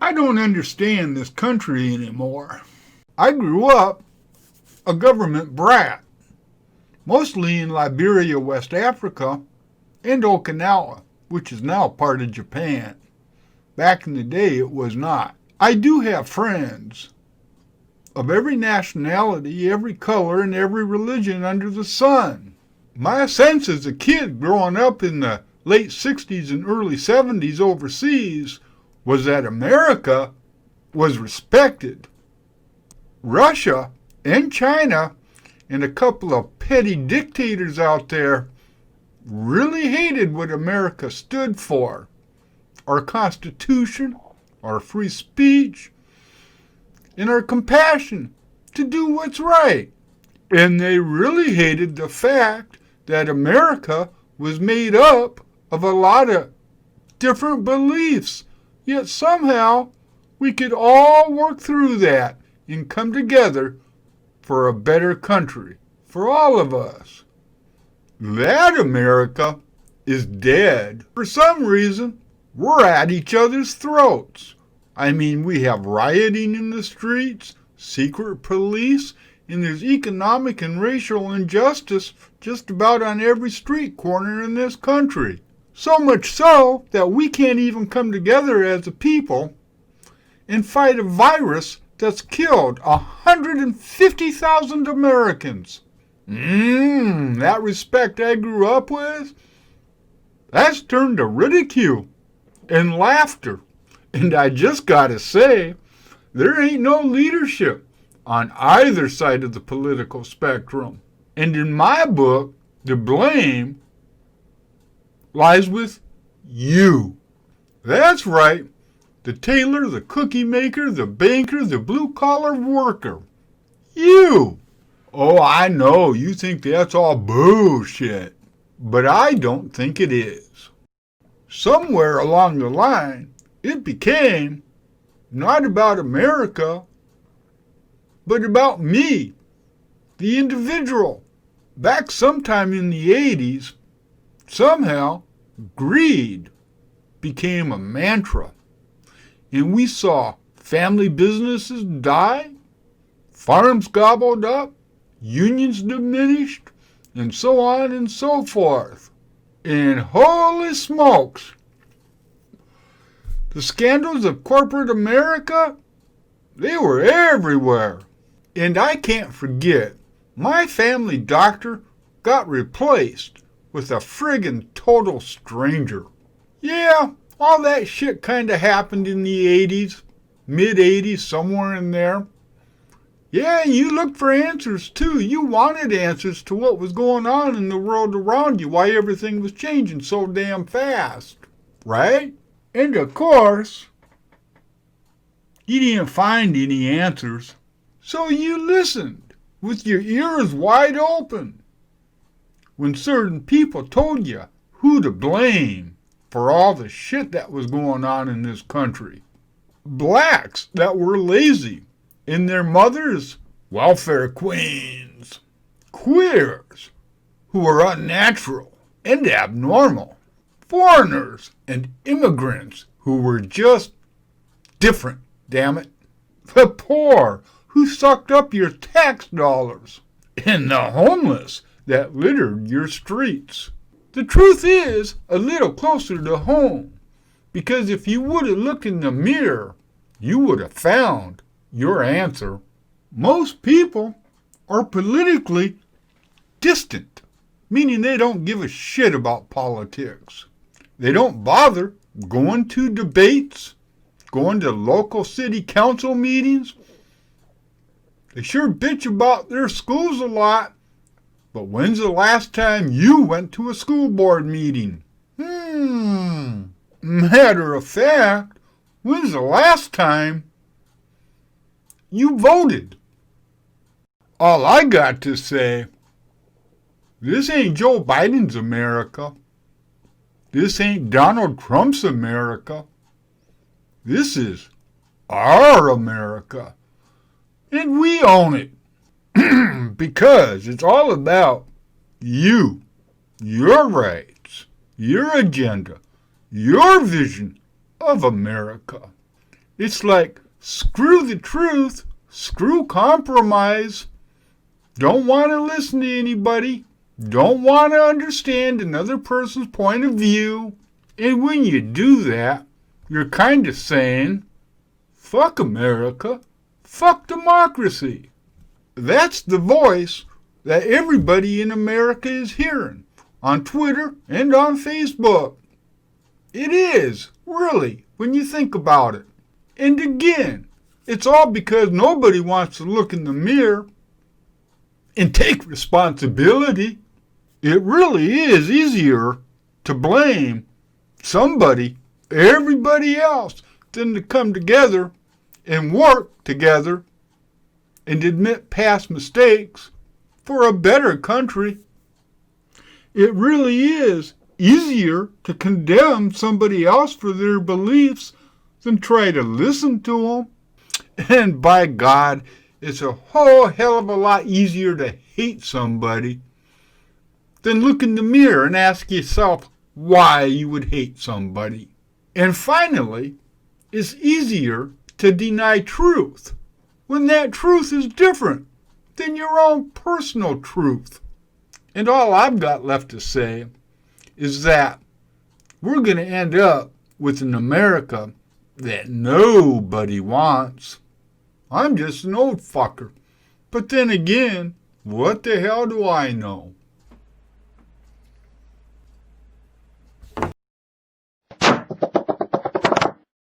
I don't understand this country anymore. I grew up a government brat, mostly in Liberia, West Africa, and Okinawa, which is now part of Japan. Back in the day, it was not. I do have friends of every nationality, every color, and every religion under the sun. My sense as a kid growing up in the late 60s and early 70s overseas was that America was respected. Russia and China and a couple of petty dictators out there really hated what America stood for. Our Constitution, our free speech, and our compassion to do what's right. And they really hated the fact that America was made up of a lot of different beliefs. Yet somehow we could all work through that and come together for a better country for all of us. That America is dead. For some reason, we're at each other's throats. I mean, we have rioting in the streets, secret police, and there's economic and racial injustice just about on every street corner in this country. So much so that we can't even come together as a people and fight a virus that's killed 150,000 Americans. That respect I grew up with, that's turned to ridicule and laughter. And I just gotta say, there ain't no leadership on either side of the political spectrum. And in my book, the blame lies with you. That's right. The tailor, the cookie maker, the banker, the blue-collar worker. You. Oh, I know, you think that's all bullshit. But I don't think it is. Somewhere along the line, it became not about America, but about me, the individual. Back sometime in the 80s, somehow, greed became a mantra. And we saw family businesses die, farms gobbled up, unions diminished, and so on and so forth. And holy smokes, the scandals of corporate America, they were everywhere. And I can't forget, my family doctor got replaced with a friggin' total stranger. Yeah, all that shit kinda happened in the 80s, mid-80s, somewhere in there. Yeah, you looked for answers too. You wanted answers to what was going on in the world around you, why everything was changing so damn fast, right? And of course, you didn't find any answers, so you listened with your ears wide open when certain people told you who to blame for all the shit that was going on in this country. Blacks that were lazy and their mothers, welfare queens. Queers who were unnatural and abnormal. Foreigners and immigrants who were just different, damn it. The poor who sucked up your tax dollars. And the homeless that littered your streets. The truth is a little closer to home, because if you would have looked in the mirror, you would have found your answer. Most people are politically distant, meaning they don't give a shit about politics. They don't bother going to debates, going to local city council meetings. They sure bitch about their schools a lot, but when's the last time you went to a school board meeting? Matter of fact, when's the last time you voted? All I got to say, this ain't Joe Biden's America. This ain't Donald Trump's America. This is our America. And we own it. Because it's all about you, your rights, your agenda, your vision of America. It's like, screw the truth, screw compromise. Don't want to listen to anybody. Don't want to understand another person's point of view. And when you do that, you're kind of saying, fuck America, fuck democracy. That's the voice that everybody in America is hearing on Twitter and on Facebook. It is, really, when you think about it. And again, it's all because nobody wants to look in the mirror and take responsibility. It really is easier to blame somebody, everybody else, than to come together and work together and admit past mistakes for a better country. It really is easier to condemn somebody else for their beliefs than try to listen to them. And by God, it's a whole hell of a lot easier to hate somebody than look in the mirror and ask yourself why you would hate somebody. And finally, it's easier to deny truth when that truth is different than your own personal truth. And all I've got left to say is that we're going to end up with an America that nobody wants. I'm just an old fucker. But then again, what the hell do I know?